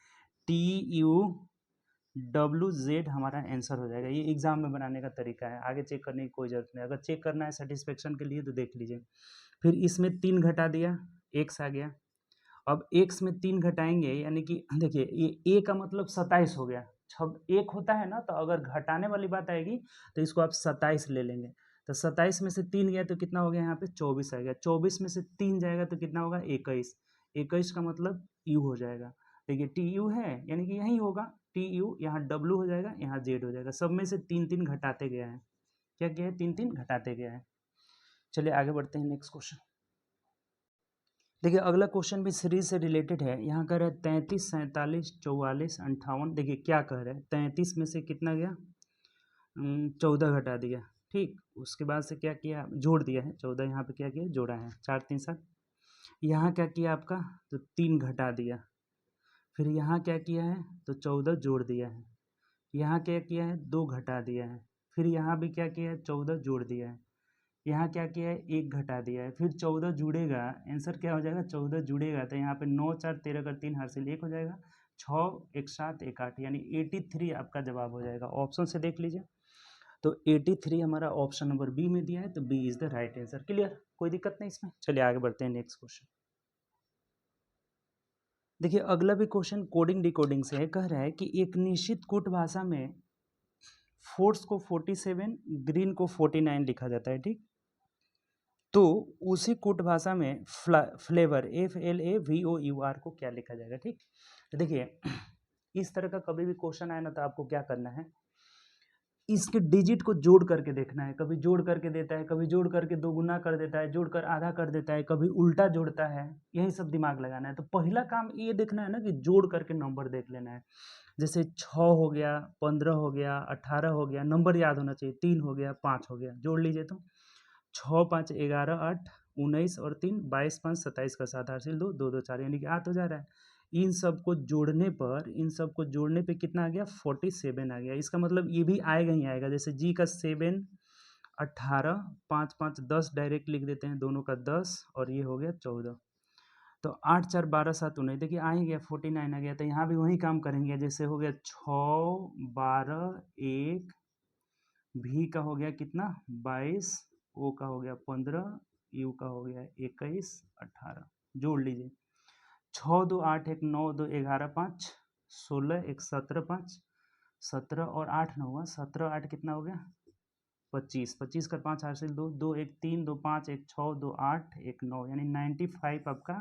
TUWZ हमारा आंसर हो जाएगा। ये एग्जाम में बनाने का तरीका है, आगे चेक करने की कोई जरूरत नहीं। अगर चेक करना है सेटिस्फेक्शन के लिए तो देख लीजिए। फिर इसमें 3 घटा दिया, एक्स आ गया, अब x में 3 घटाएंगे यानी कि देखिए ये a का मतलब 27 हो गया। जब 1 होता है ना तो अगर घटाने वाली बात आएगी तो इसको आप 27 ले लेंगे। तो 27 में से 3 गया तो कितना हो गया यहाँ पे 24 आएगा। 24 में से 3 जाएगा तो कितना होगा 21। 21 का मतलब u हो जाएगा। देखिए टी यू है यानी कि यही होगा टी यू, यहाँ w हो जाएगा, यहाँ z हो जाएगा। सब में से 3 घटाते गया है। क्या किया है 3 घटाते गया है। चलिए आगे बढ़ते हैं नेक्स्ट क्वेश्चन। देखिए अगला क्वेश्चन भी सीरीज से रिलेटेड है। यहाँ कह रहा है 33, 47, 44, 58। देखिए क्या कह रहा है 33 में से कितना गया 14 घटा दिया। ठीक, उसके बाद से क्या किया जोड़ दिया है 14, यहाँ पे क्या किया जोड़ा है 4 3 7। यहाँ क्या किया आपका तो 3 घटा दिया। फिर यहाँ क्या किया है तो 14 जोड़ दिया है। यहाँ क्या किया है 2 घटा दिया है। फिर यहाँ भी क्या किया है 14 जोड़ दिया है। यहाँ क्या किया है 1 घटा दिया है। फिर 14 जुड़ेगा, आंसर क्या हो जाएगा 14 जुड़ेगा तो यहाँ पे 9 4 13 का 3 हासिल 1 हो जाएगा। 6 1 7 1 8 यानी 83 आपका जवाब हो जाएगा। ऑप्शन से देख लीजिए तो 83 हमारा ऑप्शन नंबर बी में दिया है, तो B is the right answer. Clear, कोई दिक्कत नहीं इसमें। चलिए आगे बढ़ते हैं नेक्स्ट क्वेश्चन। देखिए अगला भी क्वेश्चन कोडिंग डिकोडिंग से है। कह रहा है कि एक निश्चित कूट भाषा में फोर्स को 47 ग्रीन को 49 लिखा जाता है। ठीक, तो उसी कूट भाषा में फ्लेवर FLAVOUR को क्या लिखा जाएगा। ठीक, तो देखिए इस तरह का कभी भी क्वेश्चन आए ना तो आपको क्या करना है, इसके डिजिट को जोड़ करके देखना है। कभी जोड़ करके देता है, कभी जोड़ करके दोगुना कर देता है, जोड़ कर आधा कर देता है, कभी उल्टा जोड़ता है। यही सब दिमाग लगाना है। तो पहला काम ये देखना है ना कि जोड़ करके नंबर देख लेना है। जैसे 6 हो गया, 15 हो गया, 18 हो गया, नंबर याद होना चाहिए। 3 हो गया, 5 हो गया, जोड़ लीजिए तो 6 5 11 8 19 और 3 22 5 27 का 7 हासिल 2 2 2 4 यानी कि 8 हो जा रहा है। इन सबको जोड़ने पे कितना आ गया 47 आ गया। इसका मतलब ये भी आएगा ही आएगा। जैसे जी का 7 18 5 5 10 डायरेक्ट लिख देते हैं, दोनों का 10 और ये हो गया 14। तो 8 4 12 7 19 देखिए आ ही गया 49 आ गया। तो यहाँ भी वही काम करेंगे। जैसे हो गया 6 12 1, भी का हो गया कितना 22, ओ का हो गया 15, यू का हो गया 21 18, जोड़ लीजिए 6 2 8 1 9 2 11 5 16 1 17 5 17 और 8 9 हुआ 17 8 कितना हो गया 25, 25 का 5 हासिल 2 2 1 3 2 5 1 6 2 8 1 9 यानी 95 आपका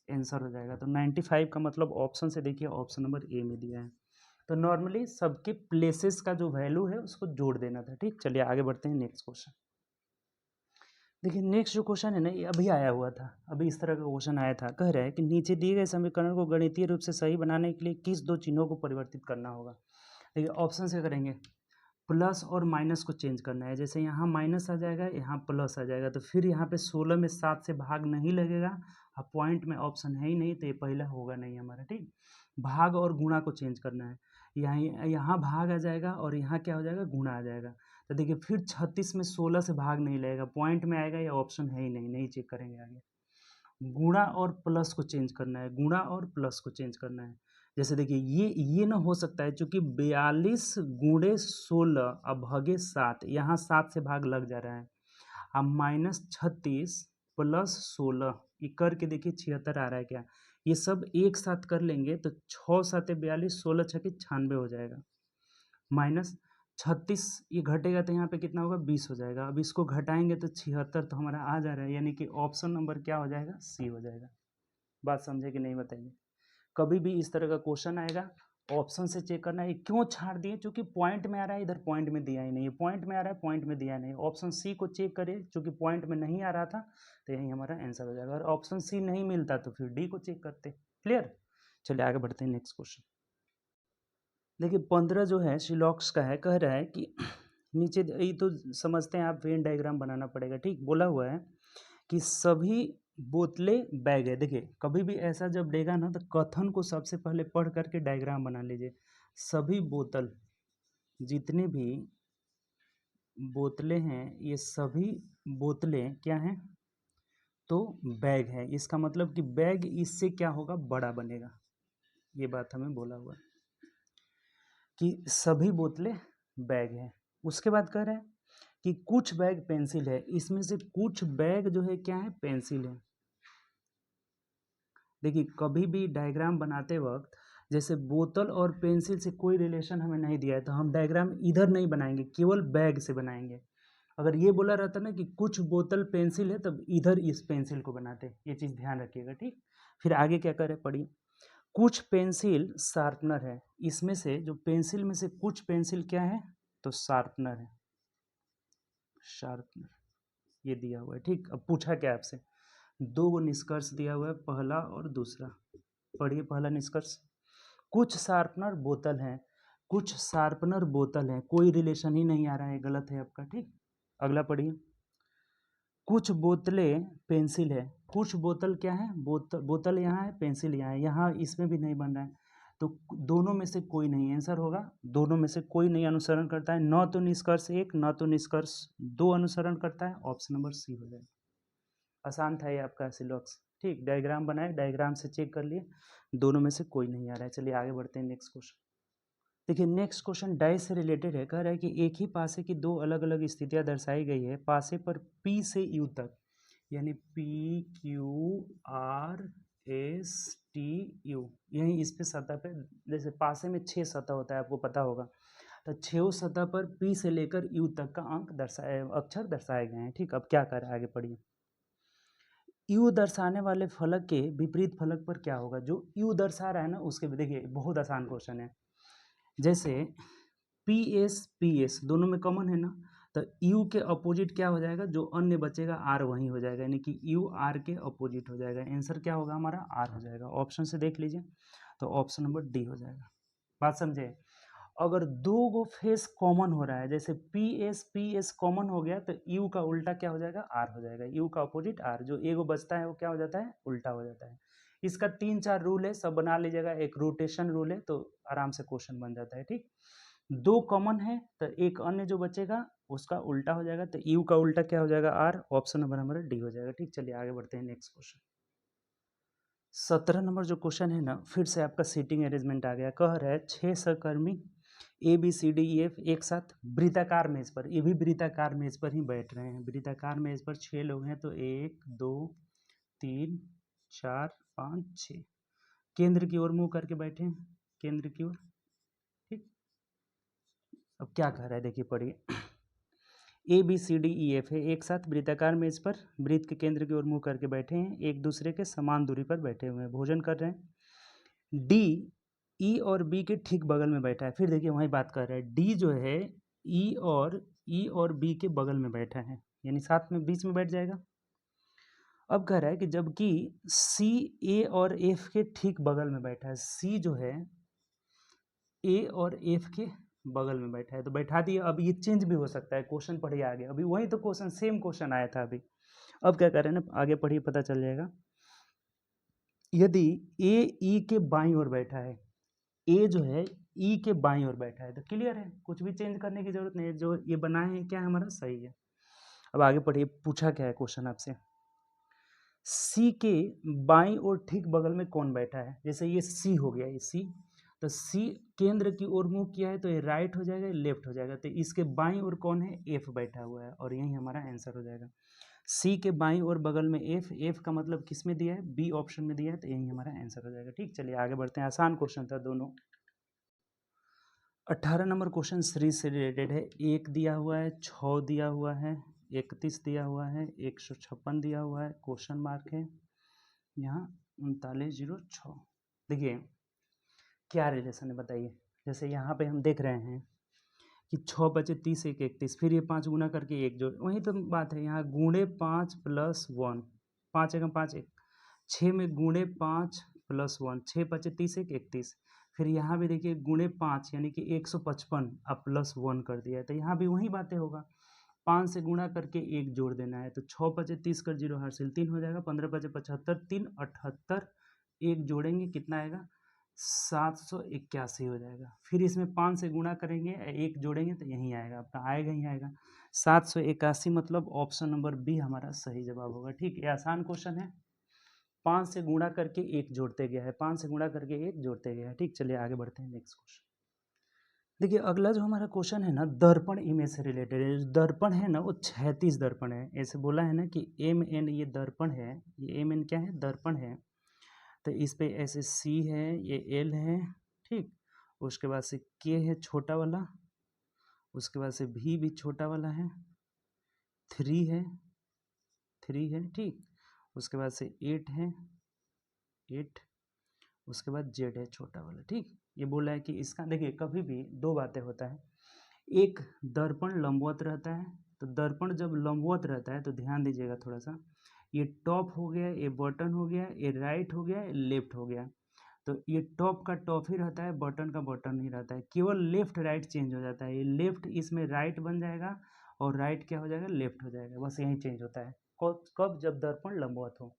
आंसर हो जाएगा। तो 95 का मतलब ऑप्शन से देखिए ऑप्शन नंबर ए में दिया है। तो नॉर्मली सबके प्लेसेस का जो वैल्यू है उसको जोड़ देना था। ठीक, चलिए आगे बढ़ते हैं नेक्स्ट क्वेश्चन। देखिए नेक्स्ट जो क्वेश्चन है ना ये अभी आया हुआ था। अभी इस तरह का क्वेश्चन आया था। कह रहा है कि नीचे दिए गए समीकरण को गणितीय रूप से सही बनाने के लिए किस दो चिन्हों को परिवर्तित करना होगा। देखिए ऑप्शन से करेंगे प्लस और माइनस को चेंज करना है। जैसे यहाँ माइनस आ जाएगा, यहाँ प्लस आ जाएगा। तो फिर यहाँ पे 16 में 7 से भाग नहीं लगेगा। अब पॉइंट में ऑप्शन है ही नहीं तो ये पहला होगा नहीं हमारा। ठीक, भाग और गुणा को चेंज करना है। यहाँ भाग आ जाएगा और यहाँ क्या हो जाएगा गुणा आ जाएगा। तो देखिए फिर 36 में 16 से भाग नहीं लगेगा, पॉइंट में आएगा, ये ऑप्शन है ही नहीं, नहीं चेक करेंगे आगे। गुणा और प्लस को चेंज करना है, गुणा और प्लस को चेंज करना है। जैसे देखिए ये ना हो सकता है क्योंकि 42 गुणे 16 अब भागे 7, यहाँ 7 से भाग लग जा रहा है। अब -36 प्लस 16 ये करके देखिए 76 आ रहा है क्या। ये सब एक साथ कर लेंगे तो 6 7 42 16 6 96 हो जाएगा। -36 ये घटेगा तो यहाँ पे कितना होगा 20 हो जाएगा। अब इसको घटाएंगे तो 76 तो हमारा आ जा रहा है। यानी कि ऑप्शन नंबर क्या हो जाएगा सी हो जाएगा। बात समझे कि नहीं बताइए। कभी भी इस तरह का क्वेश्चन आएगा ऑप्शन से चेक करना है। क्यों छाड़ दिए, क्योंकि पॉइंट में आ रहा है, इधर पॉइंट में दिया ही नहीं है। पॉइंट में आ रहा है, पॉइंट में दिया नहीं। ऑप्शन सी को चेक करिए, क्योंकि पॉइंट में नहीं आ रहा था तो यही हमारा आंसर हो जाएगा। और ऑप्शन सी नहीं मिलता तो फिर डी को चेक करते। क्लियर, चलिए आगे बढ़ते हैं नेक्स्ट क्वेश्चन। देखिए 15 जो है शिलॉक्स का है। कह रहा है कि नीचे ये तो समझते हैं आप, वेन डायग्राम बनाना पड़ेगा। ठीक, बोला हुआ है कि सभी बोतलें बैग है। देखिए कभी भी ऐसा जब देगा ना तो कथन को सबसे पहले पढ़ करके डायग्राम बना लीजिए। सभी बोतल, जितने भी बोतलें हैं ये सभी बोतलें क्या हैं तो बैग है। इसका मतलब कि बैग इससे क्या होगा बड़ा बनेगा। ये बात हमें बोला हुआ है कि सभी बोतलें बैग हैं। उसके बाद कह रहे हैं कि कुछ बैग पेंसिल है। इसमें से कुछ बैग जो है क्या है पेंसिल है। देखिए कभी भी डायग्राम बनाते वक्त जैसे बोतल और पेंसिल से कोई रिलेशन हमें नहीं दिया है तो हम डायग्राम इधर नहीं बनाएंगे, केवल बैग से बनाएंगे। अगर ये बोला रहता ना कि कुछ बोतल पेंसिल है तब इधर इस पेंसिल को बनाते, ये चीज़ ध्यान रखिएगा, ठीक। फिर आगे क्या करें, पढ़िए। कुछ पेंसिल शार्पनर है, इसमें से जो पेंसिल में से कुछ पेंसिल क्या है, तो शार्पनर है, शार्पनर ये दिया हुआ है, ठीक। अब पूछा क्या आपसे, दो गो निष्कर्ष दिया हुआ है, पहला और दूसरा। पढ़िए पहला निष्कर्ष, कुछ शार्पनर बोतल हैं, कुछ शार्पनर बोतल हैं, कोई रिलेशन ही नहीं आ रहा है, गलत है आपका, ठीक। अगला पढ़िए, कुछ बोतलें पेंसिल है, कुछ बोतल क्या है, बोतल यहाँ है, पेंसिल यहाँ है, यहाँ इसमें भी नहीं बन रहा है, तो दोनों में से कोई नहीं, आंसर होगा दोनों में से कोई नहीं अनुसरण करता है, न तो निष्कर्ष एक न तो निष्कर्ष दो अनुसरण करता है, ऑप्शन नंबर सी हो जाएगा। आसान था ये आपका सिलॉक्स, ठीक। डायग्राम बनाए, डायग्राम से चेक कर लिए, दोनों में से कोई नहीं आ रहा है। चलिए आगे बढ़ते हैं नेक्स्ट क्वेश्चन। देखिए नेक्स्ट क्वेश्चन डाई से रिलेटेड है, कह रहा है कि एक ही पासे की दो अलग अलग स्थितियां दर्शाई गई है, पासे पर P से U तक, यानी P Q R S T U, यही इस पे सतह पे, जैसे पासे में 6 सतह होता है आपको पता होगा, तो 6 सतह पर P से लेकर U तक का अंक दर्शाए, अक्षर दर्शाए गए हैं, ठीक। अब क्या कर रहा है, आगे पढ़िए। यू दर्शाने वाले फलक के विपरीत फलक पर क्या होगा, जो यू दर्शा रहा है ना उसके, देखिए बहुत आसान क्वेश्चन है, जैसे पी एस दोनों में कॉमन है ना, तो यू के अपोजिट क्या हो जाएगा, जो अन्य बचेगा आर वही हो जाएगा, यानी कि यू आर के अपोजिट हो जाएगा, आंसर क्या होगा हमारा, आर हो जाएगा। ऑप्शन से देख लीजिए, तो ऑप्शन नंबर डी हो जाएगा। बात समझे। अगर दो गो फेस कॉमन हो रहा है, जैसे पी एस कॉमन हो गया, तो यू का उल्टा क्या हो जाएगा, आर हो जाएगा, यू का अपोजिट आर, जो एगो बचता है वो क्या हो जाता है, उल्टा हो जाता है। इसका 3-4 रूल है, सब बना लीजिएगा, एक रोटेशन रूल है, तो आराम से क्वेश्चन बन जाता है, ठीक। दो कॉमन है तो एक अन्य जो बचेगा उसका उल्टा हो जाएगा, तो यू का उल्टा क्या हो जाएगा, आर, ऑप्शन नंबर हमारा डी हो जाएगा, ठीक। चलिए आगे बढ़ते हैं नेक्स्ट क्वेश्चन। 17 नंबर जो क्वेश्चन है ना, फिर से आपका सीटिंग अरेंजमेंट आ गया, कह रहा है 6 सहकर्मी ABCDEF एक साथ वृत्ताकार मेज पर, ये भी वृत्ताकार मेज पर ही बैठ रहे हैं, वृत्ताकार मेज पर 6 लोग हैं, तो 1 2 3 4 5 6 केंद्र की ओर मुंह करके बैठे हैं, केंद्र की ओर, ठीक। अब क्या कह रहा है, देखिए पढ़िए। ABCDEF है, एक साथ वृत्ताकार मेज पर वृत्त के केंद्र की ओर मुंह करके बैठे हैं, एक दूसरे के समान दूरी पर बैठे हुए हैं, भोजन कर रहे हैं। डी ई और बी के ठीक बगल में बैठा है, फिर देखिए वही बात कर रहा है, डी जो है ई और बी के बगल में बैठा है, यानी साथ में बीच में बैठ जाएगा। अब कह रहा है कि जबकि सी ए और एफ के ठीक बगल में बैठा है, सी जो है ए और एफ के बगल में बैठा है, तो बैठा दिए। अब ये चेंज भी हो सकता है, क्वेश्चन पढ़िए आगे, अभी वही तो क्वेश्चन, सेम क्वेश्चन आया था अभी। अब क्या कर रहे हैं ना, आगे पढ़िए पता चल जाएगा। यदि ए ई के बाईं ओर बैठा है, ए जो है ई के बाईं ओर बैठा है, तो क्लियर है, कुछ भी चेंज करने की जरूरत नहीं है, जो ये बनाए हैं क्या है हमारा, सही है। अब आगे पढ़िए, पूछा क्या है क्वेश्चन आपसे, सी के बाईं ओर ठीक बगल में कौन बैठा है, जैसे ये सी हो गया, ये सी, तो सी केंद्र की ओर मुंह किया है, तो ये राइट हो जाएगा, ये लेफ्ट हो जाएगा, तो इसके बाईं ओर कौन है, एफ बैठा हुआ है, और यही हमारा आंसर हो जाएगा। सी के बाईं ओर बगल में एफ, एफ का मतलब किस में दिया है, बी ऑप्शन में दिया है, तो यही हमारा आंसर हो जाएगा, ठीक। चलिए आगे बढ़ते हैं, आसान क्वेश्चन था दोनों। 18 नंबर क्वेश्चन सीरीज से रिलेटेड है, 1 दिया हुआ है, 6 दिया हुआ है, 31 दिया हुआ है, 156 दिया हुआ है, क्वेश्चन मार्क है यहाँ 3906। देखिए क्या रिलेशन है बताइए, जैसे यहाँ पे हम देख रहे हैं कि 6 बचे 30 1 31, फिर ये 5 गुना करके 1 जोड़, वही तो बात है, यहाँ गुणे 5 प्लस 1, 5 एकम 5 1, 6 में गुणे 5 प्लस 1, 6 बचे 30 1 31, फिर यहाँ भी देखिए गुणे 5 यानी कि 155, अब प्लस 1 कर दिया है, तो यहाँ भी वही बातें होगा, 5 से गुणा करके 1 जोड़ देना है, तो 6 बचे 30 कर 0 हासिल 3 हो जाएगा, 15 बचे 75, 3 78, 1 जोड़ेंगे कितना आएगा, 781 हो जाएगा, फिर इसमें 5 से गुणा करेंगे, 1 जोड़ेंगे तो यहीं आएगा, आपका आएगा ही आएगा 781, मतलब ऑप्शन नंबर बी हमारा सही जवाब होगा, ठीक। ये आसान क्वेश्चन है, 5 से गुणा करके 1 जोड़ते गया है, 5 से गुणा करके 1 जोड़ते गया है, ठीक। चलिए आगे बढ़ते हैं नेक्स्ट क्वेश्चन। देखिए अगला जो हमारा क्वेश्चन है ना, दर्पण इमेज से रिलेटेड है, दर्पण है ना वो क्षैतिज दर्पण है, ऐसे बोला है ना कि एम एन ये दर्पण है, ये एम एन क्या है, दर्पण है, तो इस पे ऐसे C है, ये L है, ठीक। उसके बाद से K है छोटा वाला, उसके बाद से V भी छोटा वाला है, 3 है, 3 है, ठीक। उसके बाद से 8 है, 8। उसके बाद Z है छोटा वाला, ठीक। ये बोला है कि इसका देखिए कभी भी दो बातें होता है, एक दर्पण लंबवत रहता है, तो दर्पण जब लंबवत रहता है तो ध्यान दीजिएगा थोड़ा सा, ये टॉप हो गया, ये बटन हो गया, ये राइट हो गया, ये लेफ्ट हो गया। तो ये टॉप का टॉप ही रहता है, बटन का बटन ही रहता है, केवल लेफ्ट राइट चेंज हो जाता है। ये लेफ्ट इसमें राइट बन जाएगा और राइट क्या हो जाएगा, लेफ्ट हो जाएगा, बस यही चेंज होता है। कब जब दर्पण लंबवत हो।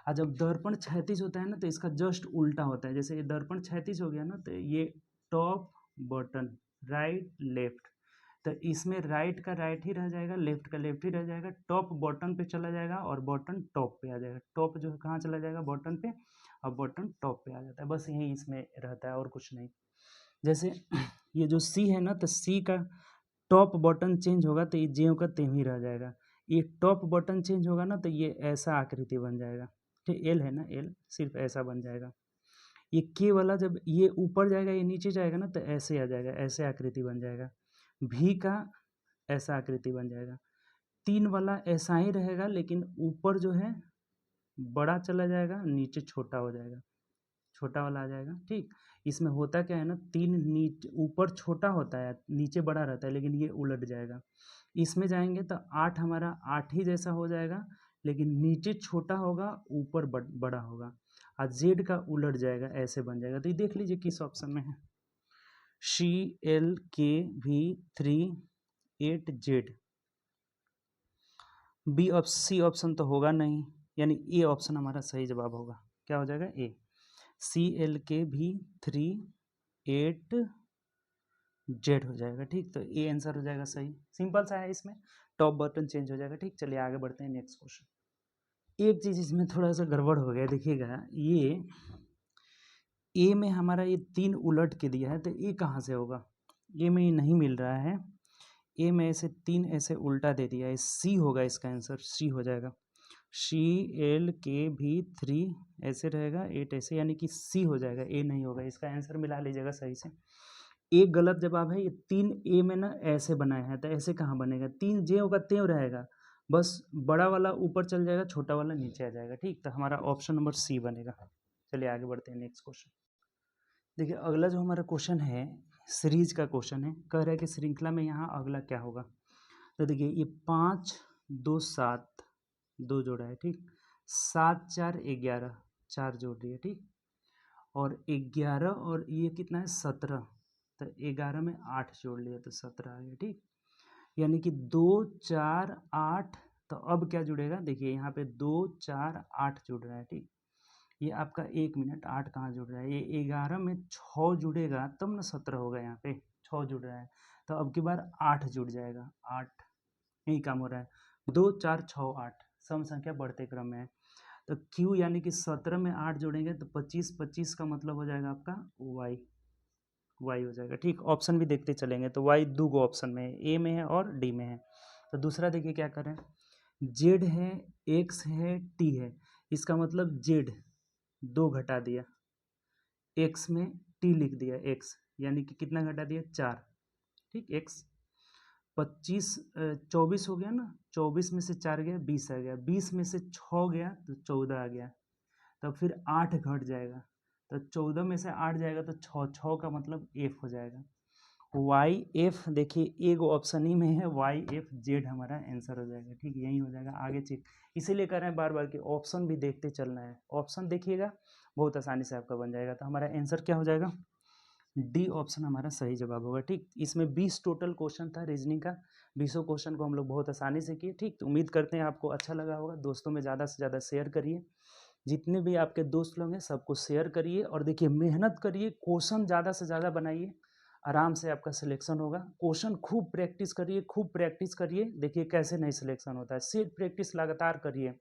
और जब दर्पण क्षैतिज होता है ना तो इसका जस्ट उल्टा होता है। जैसे ये दर्पण क्षैतिज हो गया ना तो ये टॉप बटन राइट लेफ्ट, तो इसमें राइट का राइट ही रह जाएगा, लेफ्ट का लेफ्ट ही रह जाएगा, टॉप बॉटम पे चला जाएगा और बॉटम टॉप पे आ जाएगा। टॉप जो है कहाँ चला जाएगा, बॉटम पे, और बॉटम टॉप पे आ जाता है, बस यही इसमें रहता है और कुछ नहीं। जैसे ये जो सी है ना, तो सी का टॉप बटन चेंज होगा तो ये ज्यों का त्यों ही रह जाएगा। ये टॉप बटन चेंज होगा ना तो ये ऐसा आकृति बन जाएगा, ठीक। एल है ना, एल सिर्फ ऐसा बन जाएगा। ये के वाला जब ये ऊपर जाएगा, ये नीचे जाएगा ना तो ऐसे आ जाएगा, ऐसे आकृति बन जाएगा। भी का ऐसा आकृति बन जाएगा। 3 वाला ऐसा ही रहेगा, लेकिन ऊपर जो है बड़ा चला जाएगा, नीचे छोटा हो जाएगा, छोटा वाला आ जाएगा, ठीक। इसमें होता क्या है ना, 3 नीचे ऊपर छोटा होता है, नीचे बड़ा रहता है, लेकिन ये उलट जाएगा। इसमें जाएंगे तो 8 हमारा 8 ही जैसा हो जाएगा, लेकिन नीचे छोटा होगा, ऊपर बड़ा होगा, और जेड का उलट जाएगा, ऐसे बन जाएगा। तो ये देख लीजिए किस ऑप्शन में है, CLKV3 8Z। सी ऑप्शन तो होगा नहीं, यानी ए ऑप्शन हमारा सही जवाब होगा। क्या हो जाएगा, ए, CLKV3 8Z हो जाएगा, ठीक। तो ए आंसर हो जाएगा सही, सिंपल सा है, इसमें टॉप बटन चेंज हो जाएगा, ठीक। चलिए आगे बढ़ते हैं नेक्स्ट क्वेश्चन। एक चीज़ इसमें थोड़ा सा गड़बड़ हो गया, देखिएगा ये ए में हमारा ये 3 उलट के दिया है, तो ए कहाँ से होगा, ए में ये नहीं मिल रहा है, ए में ऐसे 3 ऐसे उल्टा दे दिया है, सी होगा इसका आंसर, सी हो जाएगा। CLKV3 ऐसे रहेगा, 8 ऐसे, यानी कि सी हो जाएगा, ए नहीं होगा, इसका आंसर मिला लीजिएगा सही से। एक गलत जवाब है, ये 3 ए में ना ऐसे बनाया है, तो ऐसे कहाँ बनेगा, 3 जे होगा त्यों रहेगा, बस बड़ा वाला ऊपर चल जाएगा, छोटा वाला नीचे आ जाएगा, ठीक। तो हमारा ऑप्शन नंबर सी बनेगा। चलिए आगे बढ़ते हैं नेक्स्ट क्वेश्चन। देखिए अगला जो हमारा क्वेश्चन है, सीरीज का क्वेश्चन है, कह रहा है कि श्रृंखला में यहाँ अगला क्या होगा। तो देखिए ये 5 2 7 2 जोड़ा है, ठीक। 7 4 11 4 जोड़ दिया, ठीक। और 11 और ये कितना है 17, तो 11 में 8 जोड़ लिया तो 17 आ गया, ठीक। यानी कि 2 4 8, तो अब क्या जुड़ेगा, देखिए यहाँ पे 2 4 8 जुड़ रहा है, ठीक। ये आपका 1 मिनट, 8 कहाँ जुड़ रहा है, ये 11 में 6 जुड़ेगा तब ना 17 होगा, यहाँ पे 6 जुड़ रहा है, तो अब की बार 8 जुड़ जाएगा, 8 यही काम हो रहा है। 2 4 6 8 सम संख्या बढ़ते क्रम में है, तो Q यानी कि 17 में 8 जोड़ेंगे तो 25, 25 का मतलब हो जाएगा आपका Y, Y हो जाएगा, ठीक। ऑप्शन भी देखते चलेंगे तो Y दो गो ऑप्शन में है, ए में है और डी में है। तो दूसरा देखिए क्या करें, Z है, X है, T है, इसका मतलब Z 2 घटा दिया, X में T लिख दिया, X यानी कि कितना घटा दिया, 4, ठीक। X 25 24 हो गया ना, 24 में से 4 गया 20 आ गया, 20 में से 6 गया तो 14 आ गया, तब फिर 8 घट जाएगा, तो 14 में से 8 जाएगा तो 6, 6 का मतलब F हो जाएगा। वाई एफ, देखिए एक ऑप्शन ही में है, YFZ हमारा आंसर हो जाएगा, ठीक। यही हो जाएगा, आगे चेक, इसीलिए कर रहे हैं बार बार कि ऑप्शन भी देखते चलना है, ऑप्शन देखिएगा बहुत आसानी से आपका बन जाएगा। तो हमारा आंसर क्या हो जाएगा, डी ऑप्शन हमारा सही जवाब होगा, ठीक। इसमें 20 टोटल क्वेश्चन था रीजनिंग का, 20 क्वेश्चन को हम लोग बहुत आसानी से किए, ठीक। तो उम्मीद करते हैं आपको अच्छा लगा होगा, दोस्तों में ज़्यादा से ज़्यादा शेयर करिए, जितने भी आपके दोस्त लोग हैं सबको शेयर करिए, और देखिए मेहनत करिए, क्वेश्चन ज़्यादा से ज़्यादा बनाइए, आराम से आपका सिलेक्शन होगा। क्वेश्चन खूब प्रैक्टिस करिए, खूब प्रैक्टिस करिए, देखिए कैसे नहीं सिलेक्शन होता है, सिर्फ प्रैक्टिस लगातार करिए।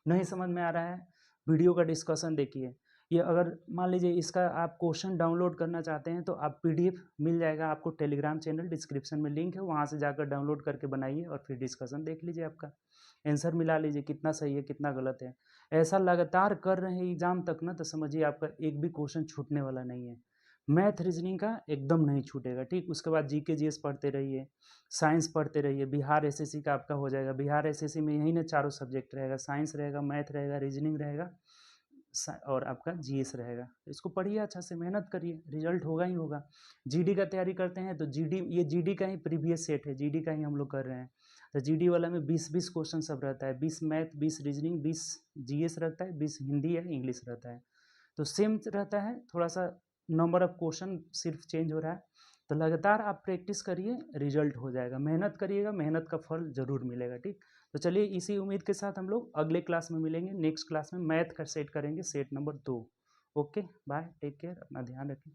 नहीं समझ में आ रहा है, वीडियो का डिस्कशन देखिए, ये अगर मान लीजिए इसका आप क्वेश्चन डाउनलोड करना चाहते हैं तो आप PDF मिल जाएगा आपको, टेलीग्राम चैनल डिस्क्रिप्शन में लिंक है, वहाँ से जाकर डाउनलोड करके बनाइए और फिर डिस्कशन देख लीजिए आपका। आंसर मिला लीजिए कितना सही है कितना गलत है। ऐसा लगातार कर रहे हैं एग्जाम तक ना, तो समझिए आपका एक भी क्वेश्चन छूटने वाला नहीं है। मैथ रीजनिंग का एकदम नहीं छूटेगा, ठीक। उसके बाद जीके जीएस पढ़ते रहिए, साइंस पढ़ते रहिए। बिहार एसएससी का आपका हो जाएगा। बिहार एसएससी में यही ना चारों सब्जेक्ट रहेगा, साइंस रहेगा, मैथ रहेगा, रीजनिंग रहेगा और आपका जीएस रहेगा। इसको पढ़िए, अच्छा से मेहनत करिए, रिजल्ट होगा ही होगा। जीडी का तैयारी करते हैं तो जीडी, ये जीडी का ही प्रीवियस सेट है, जीडी का ही हम लोग कर रहे हैं। तो जीडी वाला में 20-20 क्वेश्चन सब रहता है, 20 मैथ, 20 रीजनिंग, 20 जीएस रहता है, 20 हिंदी या इंग्लिश रहता है। तो सेम रहता है, थोड़ा सा नंबर ऑफ क्वेश्चन सिर्फ चेंज हो रहा है। तो लगातार आप प्रैक्टिस करिए, रिजल्ट हो जाएगा। मेहनत करिएगा, मेहनत का फल ज़रूर मिलेगा, ठीक। तो चलिए इसी उम्मीद के साथ हम लोग अगले क्लास में मिलेंगे। नेक्स्ट क्लास में मैथ का सेट करेंगे, set number 2। Okay bye, take care, अपना ध्यान रखें।